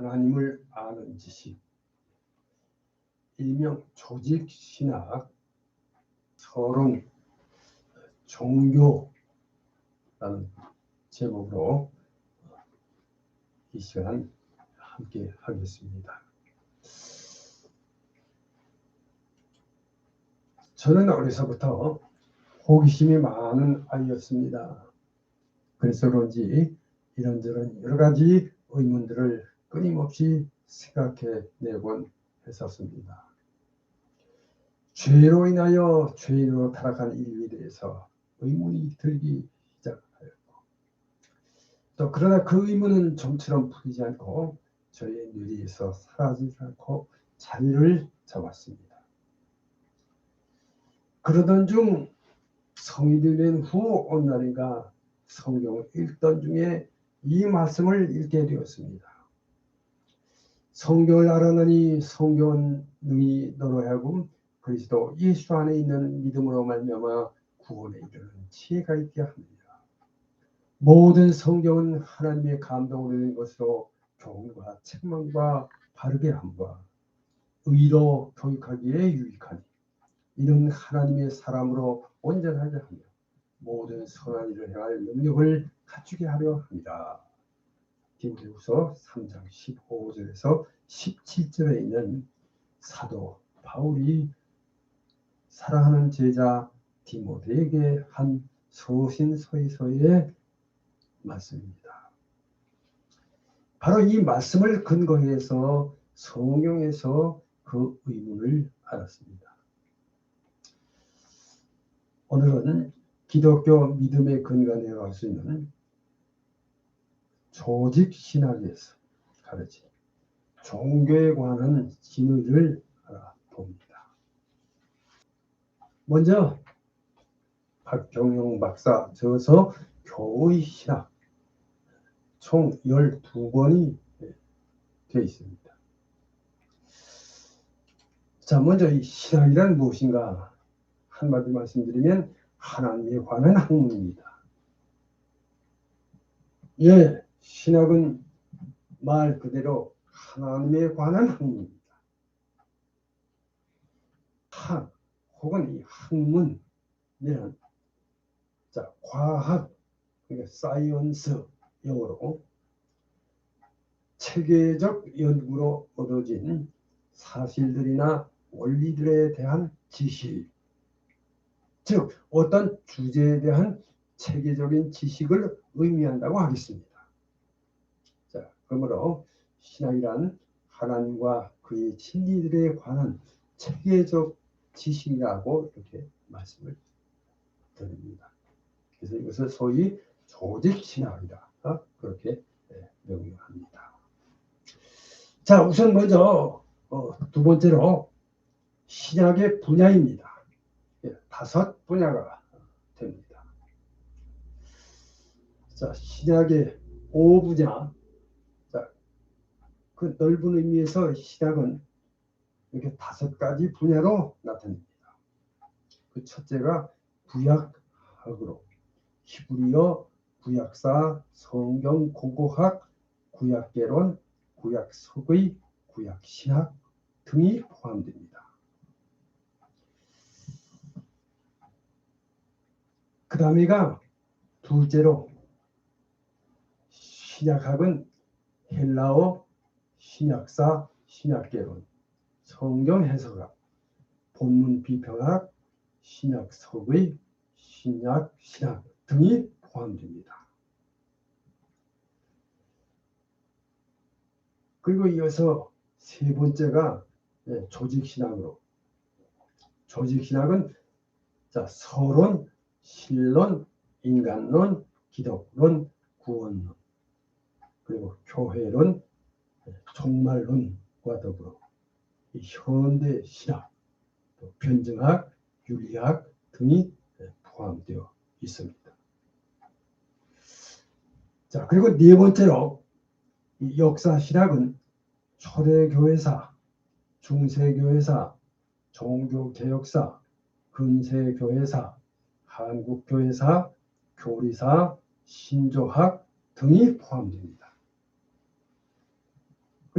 하나님을 아는 지식, 일명 조직신학, 서론, 종교라는 제목으로 이 시간 함께 하겠습니다. 저는 어려서부터 호기심이 많은 아이였습니다. 그래서 그런지 이런저런 여러 가지 의문들을 끊임없이 생각해내곤 했었습니다. 죄로 인하여 죄인으로 타락한 인류에 대해서 의문이 들기 시작하였고, 또 그러나 그 의문은 좀처럼 풀리지 않고 저의 뇌리에서 사라지지 않고 자리를 잡았습니다. 그러던 중 성인이 된 후 어느 날인가 성경을 읽던 중에 이 말씀을 읽게 되었습니다. 성경을 알아내니 성경은 능히 너로 하여금 그리스도 예수 안에 있는 믿음으로 말미암아 구원에 이르는 지혜가 있게 합니다. 모든 성경은 하나님의 감동으로 된 것으로 교훈과 책망과 바르게 함과 의로 교육하기에 유익하니 이는 하나님의 사람으로 온전하게 하며 모든 선한 일을 행할 능력을 갖추게 하려 합니다. 디모데후서 3장 15절에서 17절에 있는 사도 바울이 사랑하는 제자 디모데에게 한 서신서에서의 말씀입니다. 바로 이 말씀을 근거해서 성경에서 그 의문을 알았습니다. 오늘은 기독교 믿음의 근간이라고 할 수 있는 조직신학에서 가르친 종교에 관한 진리를 알아봅니다. 먼저 박경영 박사 저서 교의 신학 총 12권이 되어 있습니다. 자, 먼저 이 신학이란 무엇인가 한마디 말씀드리면 하나님에 관한 학문입니다. 예, 신학은 말 그대로 하나님에 관한 학문입니다. 학 혹은 이 학문이란 자, 과학, 그러니까 사이언스 영어로 체계적 연구로 얻어진 사실들이나 원리들에 대한 지식, 즉 어떤 주제에 대한 체계적인 지식을 의미한다고 하겠습니다. 자, 그러므로 신학이란 하나님과 그의 진리들에 관한 체계적 지식이라고 이렇게 말씀을 드립니다. 그래서 이것을 소위 조직신학이다 그렇게 명명합니다. 자, 우선 먼저 두 번째로 신학의 분야입니다. 5분야가 됩니다. 자, 신학의 5분야. 자, 그 넓은 의미에서 신학은 이렇게 5가지 분야로 나타납니다. 그 첫째가 구약학으로 히브리어, 구약사, 성경 고고학, 구약개론, 구약석의, 구약신학 등이 포함됩니다. 그 다음에가 둘째로 신약학은 헬라어, 신약사, 신약개론, 성경 해석학, 본문 비평학, 신약석의, 신약신학 등이 포함됩니다. 그리고 이어서 세 번째가 조직신학으로 조직신학은 자, 서론, 신론, 인간론, 기독론, 구원론, 그리고 교회론, 종말론과 더불어 이 현대 신학, 또 변증학, 윤리학 등이 포함되어 있습니다. 자, 그리고 네 번째로 이 역사신학은 초대교회사, 중세교회사, 종교개혁사, 근세교회사, 한국교회사, 교리사, 신조학 등이 포함됩니다.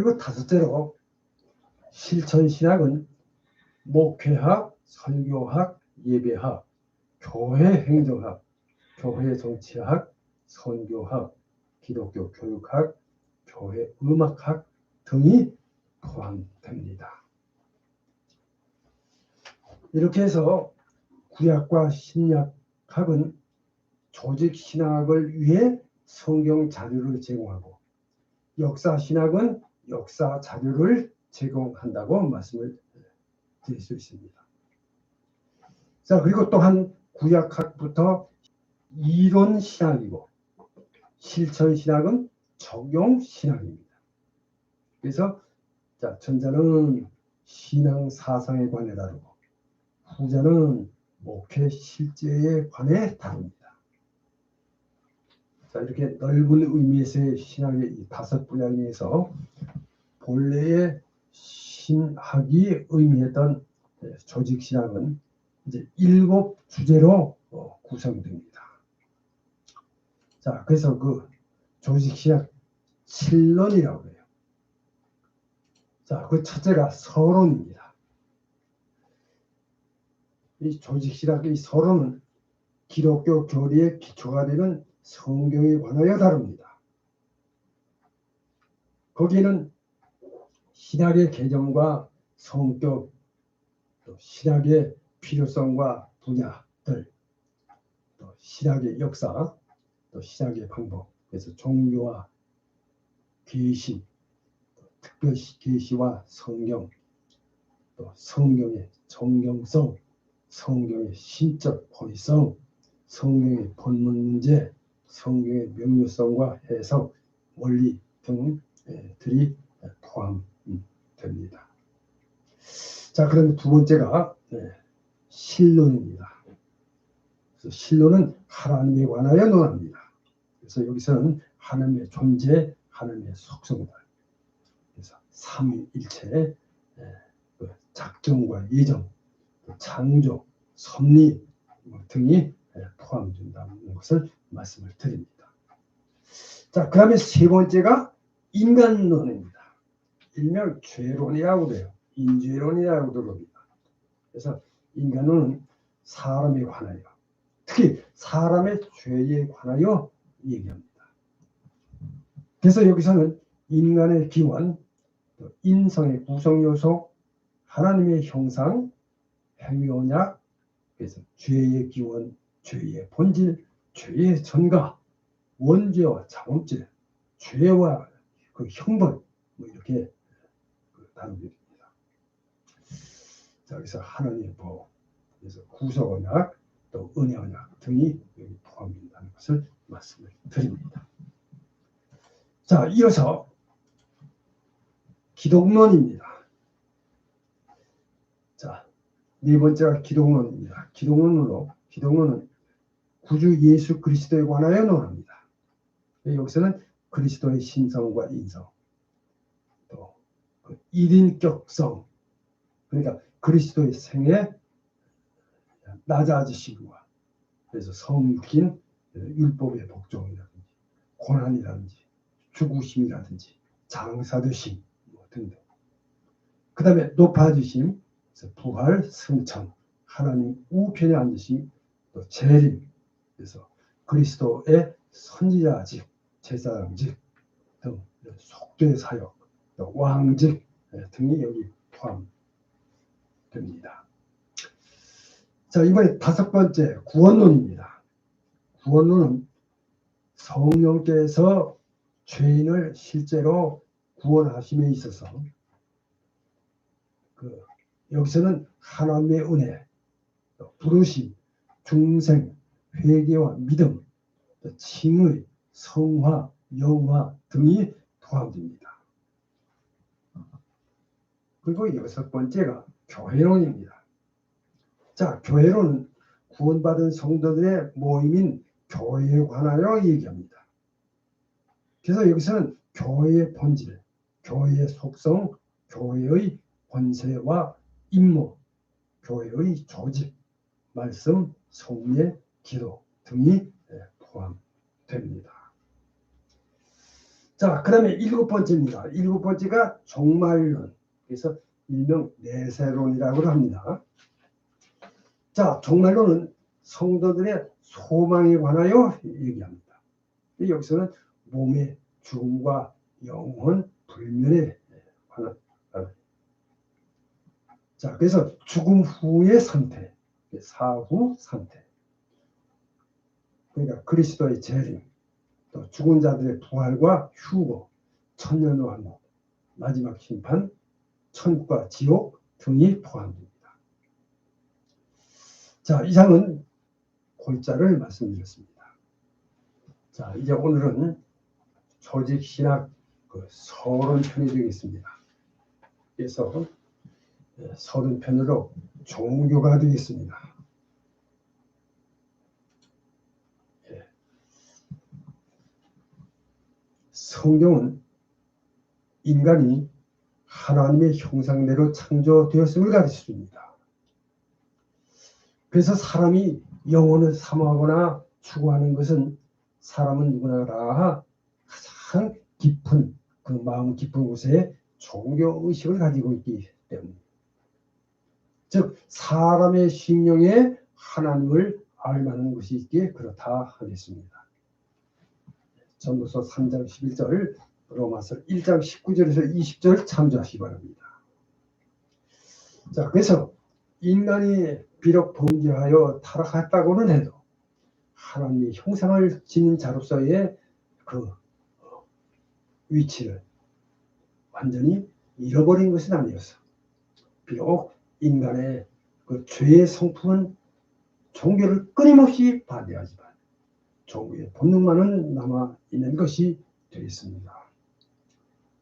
그리고 다섯째로 실천신학은 목회학, 설교학, 예배학, 교회 행정학, 교회 정치학, 선교학, 기독교 교육학, 교회 음악학 등이 포함됩니다. 이렇게 해서 구약과 신약학은 조직신학을 위해 성경 자료를 제공하고 역사신학은 역사 자료를 제공한다고 말씀을 드릴 수 있습니다. 자, 그리고 또한 구약학부터 이론신학이고 실천신학은 적용신학입니다. 그래서 자, 전자는 신앙 사상에 관해 다루고 후자는 목회 실제에 관해 다룹니다. 자, 이렇게 넓은 의미에서의 신학의 이 다섯 분야에서 본래의 신학이 의미했던 조직신학은 이제 7 주제로 구성됩니다. 자, 그래서 그 조직신학 7론이라고 해요. 자, 그 첫째가 서론입니다. 이 조직신학의 서론은 기독교 교리의 기초가 되는 성경에 관하여 다룹니다. 거기에는 신학의 개념과 성격, 또 신학의 필요성과 분야들, 또 신학의 역사, 또 신학의 방법, 그래서 종교와 계시, 특별 계시와 성경, 또 성경의 정경성, 성경의 신적 호의성, 성경의 본문 문제, 성경의 명료성과 해석, 원리 등들이 포함됩니다. 자, 그럼 두 번째가 신론입니다. 그래서 신론은 하나님에 관하여 논합니다. 그래서 여기서는 하나님의 존재, 하나님의 속성들, 그래서 삼위일체, 작정과 예정, 창조, 섭리 등이 포함된다는 것을 말씀을 드립니다. 자, 그 다음에 세 번째가 인간론입니다. 일명 죄론이라고도 해요. 인죄론이라고도 합니다. 그래서 인간론은 사람에 관하여, 특히 사람의 죄에 관하여 얘기합니다. 그래서 여기서는 인간의 기원, 인성의 구성요소, 하나님의 형상, 행위언약, 그래서 죄의 기원, 죄의 본질, 죄의 전가, 원죄와 자범죄, 죄와 그 형벌, 이렇게 다룹니다. 자, 그래서 하나님의 법, 그래서 구속언약, 또 은혜언약 등이 여기 포함된다는 것을 말씀을 드립니다. 자, 이어서 기독론입니다. 자, 네 번째가 기독론입니다. 기독론은 구주 예수 그리스도에 관하여 논합니다. 여기서는 그리스도의 신성과 인성, 또 그 1인격성, 그러니까 그리스도의 생애, 낮아지심과 그래서 성육인 율법의 복종이라든지 고난이라든지 죽으심이라든지 장사되심 등등. 그 다음에 높아지심, 부활, 승천, 하나님 우편에 앉으심, 또 재림, 그래서 그리스도의 선지자직, 제사장직 등 속죄 사역, 또 왕직 등이 여기 포함됩니다. 자, 이번에 다섯 번째 구원론입니다. 구원론은 성령께서 죄인을 실제로 구원하심에 있어서 여기서는 하나님의 은혜, 부르심, 중생, 회개와 믿음, 칭의, 성화, 영화 등이 포함됩니다. 그리고 여섯 번째가 교회론입니다. 자, 교회론은 구원받은 성도들의 모임인 교회에 관하여 얘기합니다. 그래서 여기서는 교회의 본질, 교회의 속성, 교회의 권세와 임무, 교회의 조직, 말씀, 성례, 기도 등이 포함됩니다. 자, 그다음에 일곱 번째입니다. 일곱 번째가 종말론. 그래서 일명 내세론이라고 합니다. 자, 종말론은 성도들의 소망에 관하여 얘기합니다. 여기서는 몸의 죽음과 영혼 불면에 관한. 자, 그래서 죽음 후의 상태, 사후 상태. 그러니까 그리스도의 재림, 또 죽은 자들의 부활과 휴거, 천년왕국, 마지막 심판, 천국과 지옥 등이 포함됩니다. 자, 이상은 골자를 말씀드렸습니다. 자, 이제 오늘은 조직신학 서론편이 되겠습니다. 그래서 서론편으로 종교가 되겠습니다. 성경은 인간이 하나님의 형상대로 창조되었음을 가르쳐줍니다. 그래서 사람이 영혼을 사모하거나 추구하는 것은 사람은 누구나 다 가장 깊은 그 마음 깊은 곳에 종교의식을 가지고 있기 때문에, 즉 사람의 심령에 하나님을 알만한 것이 있기에 그렇다 하겠습니다. 전도서 3장 11절, 로마서 1장 19절에서 20절 참조하시기 바랍니다. 자, 그래서 인간이 비록 범죄하여 타락했다고는 해도 하나님의 형상을 지닌 자로서의 그 위치를 완전히 잃어버린 것은 아니었어. 비록 인간의 그 죄의 성품은 종교를 끊임없이 반대하지만 종교의 본능만은 남아있는 것이 되겠습니다.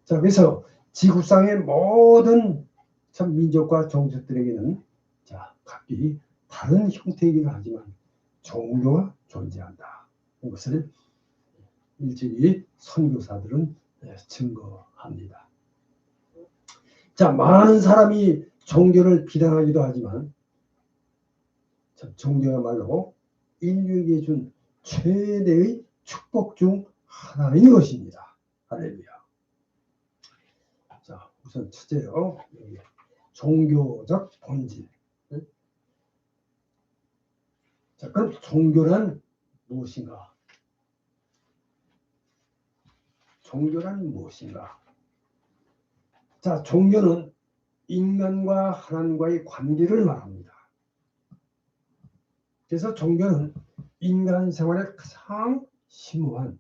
자, 그래서 지구상의 모든 참 민족과 종족들에게는 자, 각기 다른 형태이긴 하지만 종교가 존재한다. 이것을 일찍이 선교사들은 증거합니다. 자, 많은 사람이 종교를 비난하기도 하지만 종교야말로 인류에게 준 최대의 축복 중 하나인 것입니다. 할렐루야. 자, 우선 첫째요. 종교적 본질. 자, 그럼 종교란 무엇인가? 종교란 무엇인가? 자, 종교는 인간과 하나님과의 관계를 말합니다. 그래서 종교는 인간 생활의 가장 심오한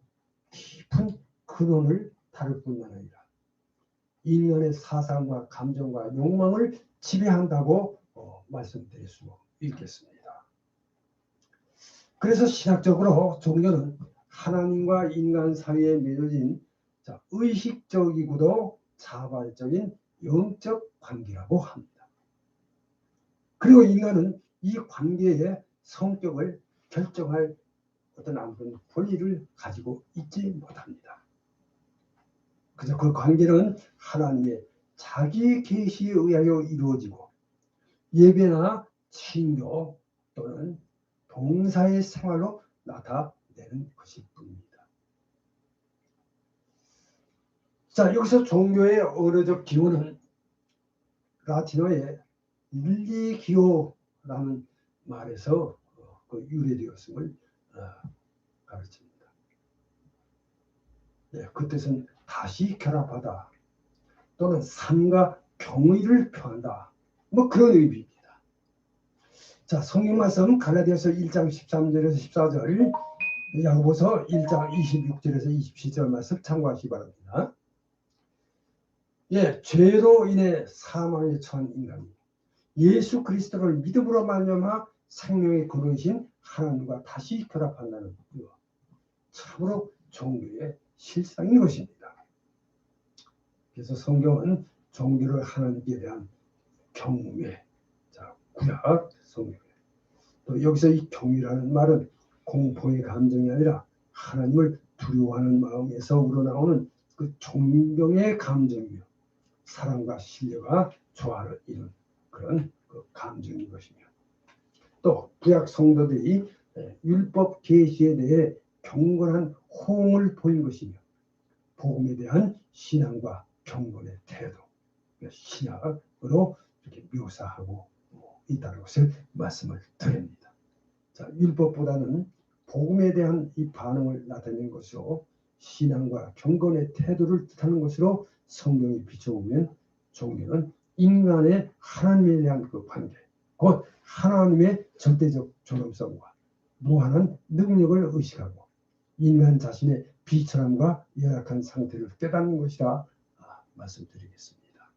깊은 근원을 다룰 뿐만 아니라 인간의 사상과 감정과 욕망을 지배한다고 말씀드릴 수 있겠습니다. 그래서 신학적으로 종교는 하나님과 인간 사이에 맺어진 의식적이고도 자발적인 영적 관계라고 합니다. 그리고 인간은 이 관계의 성격을 결정할 어떤 아무런 권리를 가지고 있지 못합니다. 그래서 그 관계는 하나님의 자기 계시에 의하여 이루어지고 예배나 신교 또는 봉사의 생활로 나타내는 것일 뿐입니다. 자, 여기서 종교의 언어적 기원은 라틴어의 릴리기오라는 말에서 유래되었음을 가르칩니다. 그 뜻은 다시 결합하다 또는 삶과 경의를 표한다, 뭐 그런 의미입니다. 자, 성경 말씀 갈라디아서 1장 13절에서 14절, 야고보서 1장 26절에서 27절 말씀 참고하시기 바랍니다. 죄로 인해 사망에 처한 인간이 예수 그리스도를 믿음으로 말미암아 생명의 근원이신 하나님과 다시 결합한다는 것, 참으로 종교의 실상인 것입니다. 그래서 성경은 종교를 하나님께 대한 경외, 자, 구약 성경. 또 여기서 이 경외라는 말은 공포의 감정이 아니라 하나님을 두려워하는 마음에서 우러나오는 그 존경의 감정이며 사랑과 신뢰가 조화를 이룬 그런 그 감정인 것이며, 또 구약 성도들이 율법 계시에 대해 경건한 호응을 보인 것이며 복음에 대한 신앙과 경건의 태도, 신약으로 이렇게 묘사하고 있다는 것을 말씀을 드립니다. 자, 율법보다는 복음에 대한 이 반응을 나타내는 것으로 신앙과 경건의 태도를 뜻하는 것으로 성경이 비춰보면 종교는 인간의 하나님에 대한 그 관계, 곧 하나님의 절대적 존엄성과 무한한 능력을 의식하고 인간 자신의 비천함과 열악한 상태를 깨닫는 것이라 말씀드리겠습니다.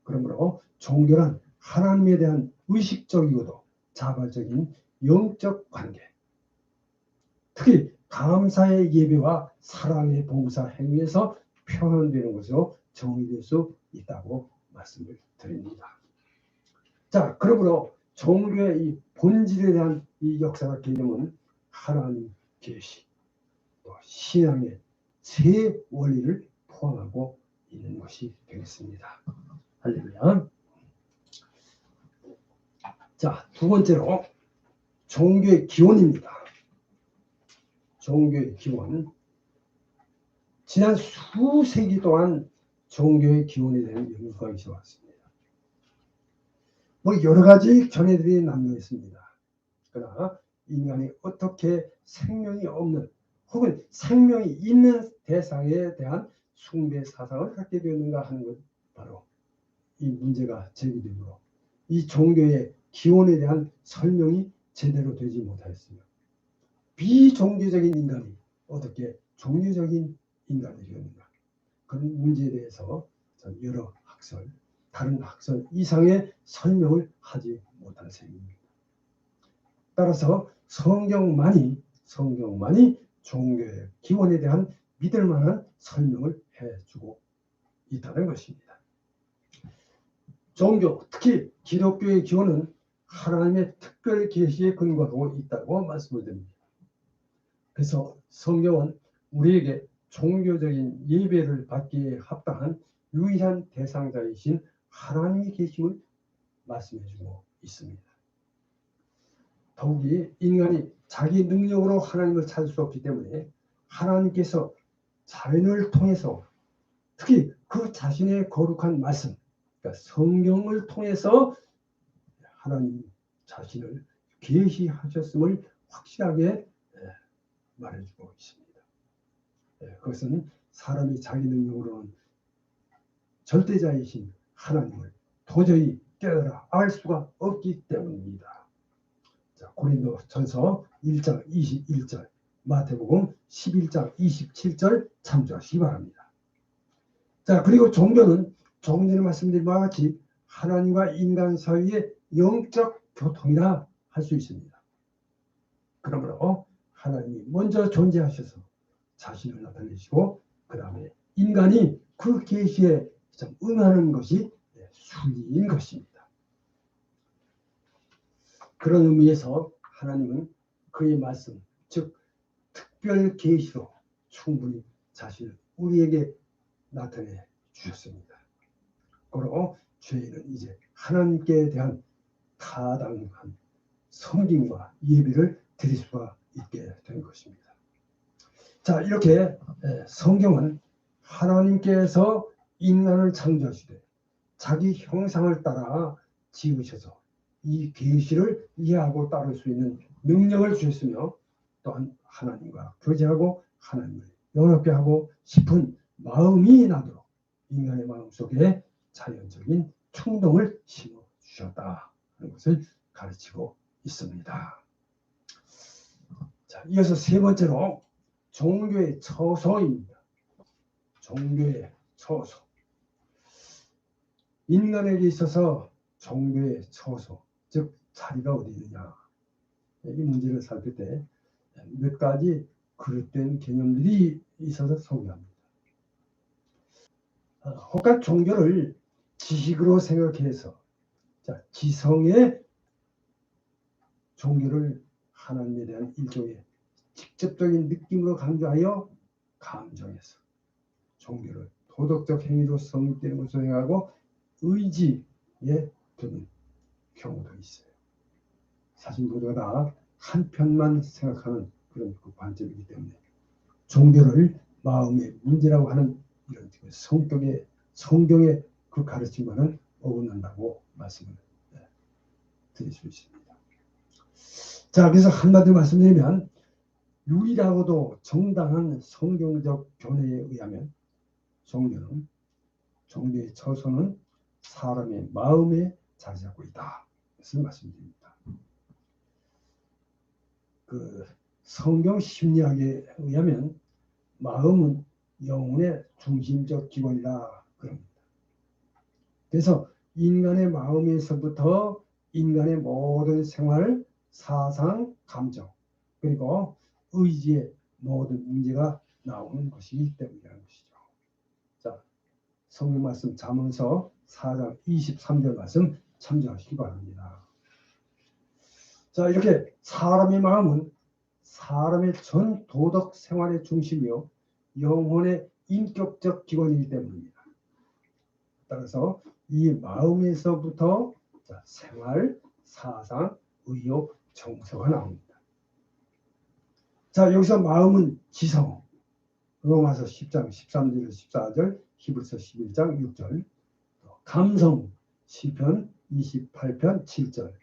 그러므로 종교는 하나님에 대한 의식적이고도 자발적인 영적 관계, 특히 감사의 예배와 사랑의 봉사 행위에서 표현되는 것으로 정의될 수 있다고 말씀을 드립니다. 자, 그러므로 종교의 이 본질에 대한 이 역사적 개념은 하나님 계시, 또 신앙의 세 원리를 포함하고 있는 것이 되겠습니다. 할렐루야. 자, 두 번째로 종교의 기원입니다. 종교의 기원. 지난 수세기 동안 종교의 기원에 대한 연구가 있어 왔습니다. 여러 가지 견해들이 남녀있습니다. 그러나 인간이 어떻게 생명이 없는 혹은 생명이 있는 대상에 대한 숭배 사상을 갖게 되었는가 하는 것, 바로 이 문제가 제기되므로 이 종교의 기원에 대한 설명이 제대로 되지 못하였습니다. 비종교적인 인간이 어떻게 종교적인 인간이 되었는가, 그런 문제에 대해서 여러 학설, 다른 학설 이상의 설명을 하지 못한 셈입니다. 따라서 성경만이 종교의 기원에 대한 믿을 만한 설명을 해주고 있다는 것입니다. 종교, 특히 기독교의 기원은 하나님의 특별 계시에 근거하고 있다고 말씀을 드립니다. 그래서 성경은 우리에게 종교적인 예배를 받기에 합당한 유일한 대상자이신 하나님의 계심을 말씀해주고 있습니다. 더욱이 인간이 자기 능력으로 하나님을 찾을 수 없기 때문에 하나님께서 자연을 통해서, 특히 그 자신의 거룩한 말씀, 그러니까 성경을 통해서 하나님 자신을 계시하셨음을 확실하게 말해주고 있습니다. 그것은 사람이 자기 능력으로는 절대자이신 하나님을 도저히 깨달아 알 수가 없기 때문입니다. 자, 고린도전서 1장 21절, 마태복음 11장 27절 참조하시기 바랍니다. 자, 그리고 종교는 조금 전에 말씀드린 바와 같이 하나님과 인간 사이의 영적 교통이라 할 수 있습니다. 그러므로 하나님이 먼저 존재하셔서 자신을 나타내시고 그 다음에 인간이 그 계시에 응하는 것이 순리인 것입니다. 그런 의미에서 하나님은 그의 말씀, 즉 특별 계시로 충분히 자신을 우리에게 나타내 주셨습니다. 그리고 저희는 이제 하나님께 대한 타당한 섬김과 예배를 드릴 수가 있게 된 것입니다. 자, 이렇게 성경은 하나님께서 인간을 창조하시되 자기 형상을 따라 지으셔서 이 계시를 이해하고 따를 수 있는 능력을 주셨으며, 또한 하나님과 교제하고 하나님을 영접게 하고 싶은 마음이 나도록 인간의 마음속에 자연적인 충동을 심어주셨다는 것을 가르치고 있습니다. 자, 이어서 세 번째로 종교의 처소입니다. 종교의 처소. 인간에게 있어서 종교의 처소, 즉 자리가 어디 있느냐, 이 문제를 살필 때 몇 가지 그릇된 개념들이 있어서 소개합니다. 혹각 종교를 지식으로 생각해서 지성의 종교를 하나님에 대한 일종의 직접적인 느낌으로 강조하여 감정해서 종교를 도덕적 행위로 성립되는 것으로 생각하고 의지에 두는 경우도 있어요. 사실 모두가 다 한편만 생각하는 그런 관점이기 때문에 종교를 마음의 문제라고 하는 이런 성경의 그 가르침과는 어긋난다고 말씀을 드릴 수 있습니다. 자, 그래서 한마디로 말씀드리면 유일하고도 정당한 성경적 견해에 의하면 종교는 종교의 처소는 사람의 마음에 자리 잡고 있다. 그것을 말씀드립니다. 그 성경 심리학에 의하면 마음은 영혼의 중심적 기관이다 그럽니다. 그래서 인간의 마음에서부터 인간의 모든 생활, 사상, 감정 그리고 의지의 모든 문제가 나오는 것이기 때문이라는 것이죠. 자, 성경 말씀 잠언서 4장 23절 말씀 참조하시기 바랍니다. 자, 이렇게 사람의 마음은 사람의 전 도덕 생활의 중심이요 영혼의 인격적 기관이기 때문입니다. 따라서 이 마음에서부터 생활, 사상, 의욕, 정서가 나옵니다. 자, 여기서 마음은 지성, 로마서 10장 13절 14절, 히브리서 11장 6절, 감성, 시편 28편 7절,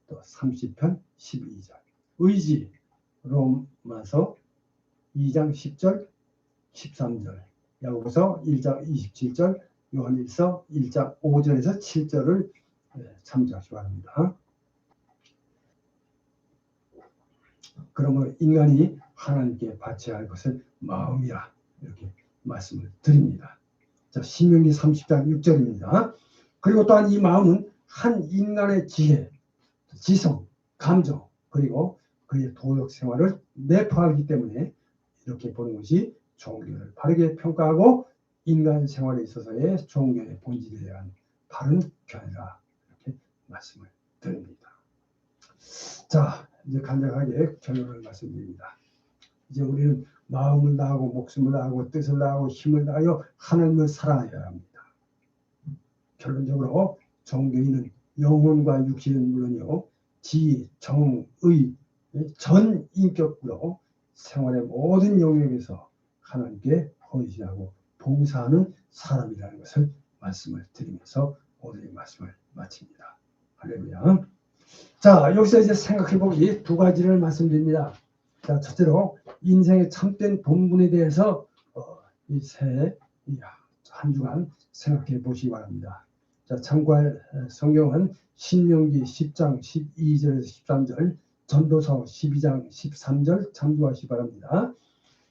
또 30편 12절, 의지, 로마서 2장 10절 13절, 야고보서 1장 27절, 요한일서 1장 5절에서 7절을 참조하시기 바랍니다. 그러면 인간이 하나님께 바쳐야 할 것은 마음이라 이렇게 말씀을 드립니다. 자, 신명기 30장 6절입니다. 그리고 또한 이 마음은 한 인간의 지혜, 지성, 감정 그리고 그의 도덕 생활을 내포하기 때문에 이렇게 보는 것이 종교를 바르게 평가하고 인간 생활에 있어서의 종교의 본질에 대한 바른 견해라 이렇게 말씀을 드립니다. 자, 이제 간략하게 결론을 말씀드립니다. 이제 우리는 마음을 다하고 목숨을 다하고 뜻을 다하고 힘을 다하여 하나님을 사랑해야 합니다. 결론적으로 종교인은 영혼과 육신은 물론이요 지, 정, 의 전 인격으로 생활의 모든 영역에서 하나님께 헌신하고 봉사하는 사람이라는 것을 말씀을 드리면서 오늘의 말씀을 마칩니다. 할렐루야. 자, 여기서 이제 생각해보기 두 가지를 말씀드립니다. 자, 첫째로 인생의 참된 본분에 대해서 이 새 한 주간 생각해 보시기 바랍니다. 자, 참고할 성경은 신명기 10장 12절에서 13절, 전도서 12장 13절 참조하시기 바랍니다.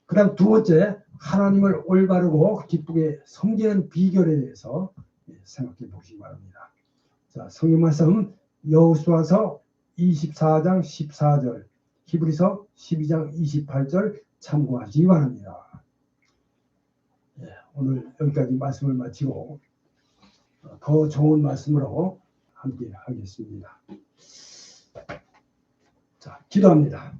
그 다음 두 번째, 하나님을 올바르고 기쁘게 섬기는 비결에 대해서 생각해 보시기 바랍니다. 자, 성경 말씀 여호수아서 24장 14절, 히브리서 12장 28절 참고하시기 바랍니다. 오늘 여기까지 말씀을 마치고 더 좋은 말씀으로 함께 하겠습니다. 자, 기도합니다.